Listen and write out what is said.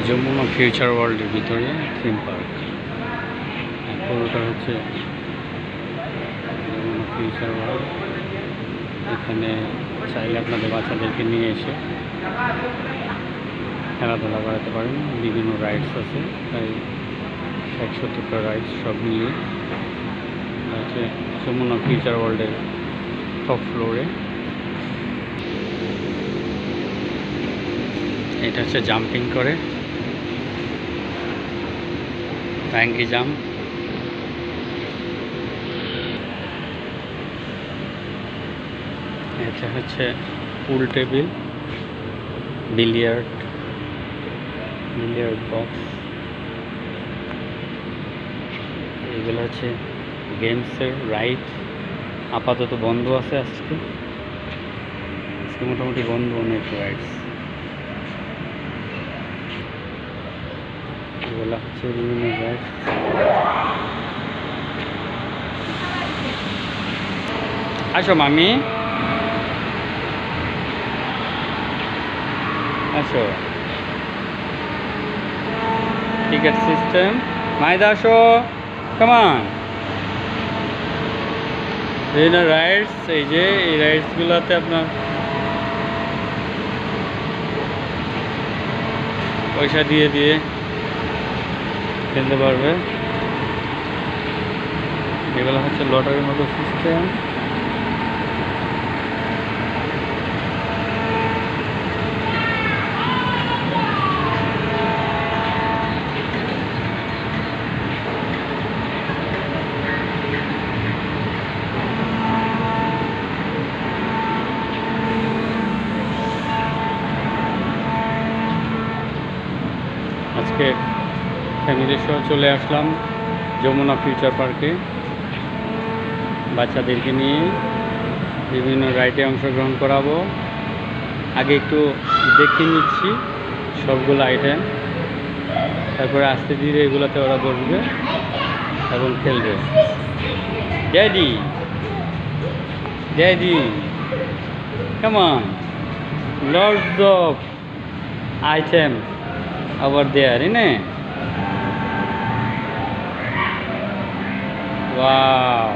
Jamuna future ওয়ার্ল্ডের ভিতরে theme park. পুরোটা হচ্ছে যমুনা ফিউচার ওয়ার্ল্ড। এখানে চাইলে আপনাদের বাচ্চাদেরকে নিয়ে এসে খেলাধুলা করাতে পারেন। বিভিন্ন রাইডস আছে, প্রায় 170টা রাইডস সব নিয়ে হচ্ছে যমুনা ফিউচার ওয়ার্ল্ডের টপ ফ্লোরে। এটা হচ্ছে জাম্পিং করে, ব্যাঙ্গি জাম্প। এটা হচ্ছে পুল টেবিল, বিলিয়ার্ড বক্স। এগুলো হচ্ছে গেমসের রাইড। আপাতত বন্ধ আছে আজকে মোটামুটি বন্ধ অনেক রাইডস। এগুলো হচ্ছে বিভিন্ন রাইড। আসো মামি, আসো। টিকিট সিস্টেম, মাইদা আসো, কামান। বিভিন্ন রাইডস, এই যে এই রাইডসগুলোতে আপনার পয়সা দিয়ে খেলতে পারবে। এগুলো হচ্ছে লটারির মতো সিস্টেম। আজকে ফ্যামিলি সহ চলে আসলাম যমুনা ফিউচার পার্কে বাচ্চাদেরকে নিয়ে বিভিন্ন রাইডে অংশগ্রহণ করাবো। আগে একটু দেখে নিচ্ছি সবগুলো আইটেম, তারপরে আস্তে ধীরে এগুলোতে ওরা বসবে এবং খেলবে। Daddy daddy come on, lots of item over there, isn't it? Wow.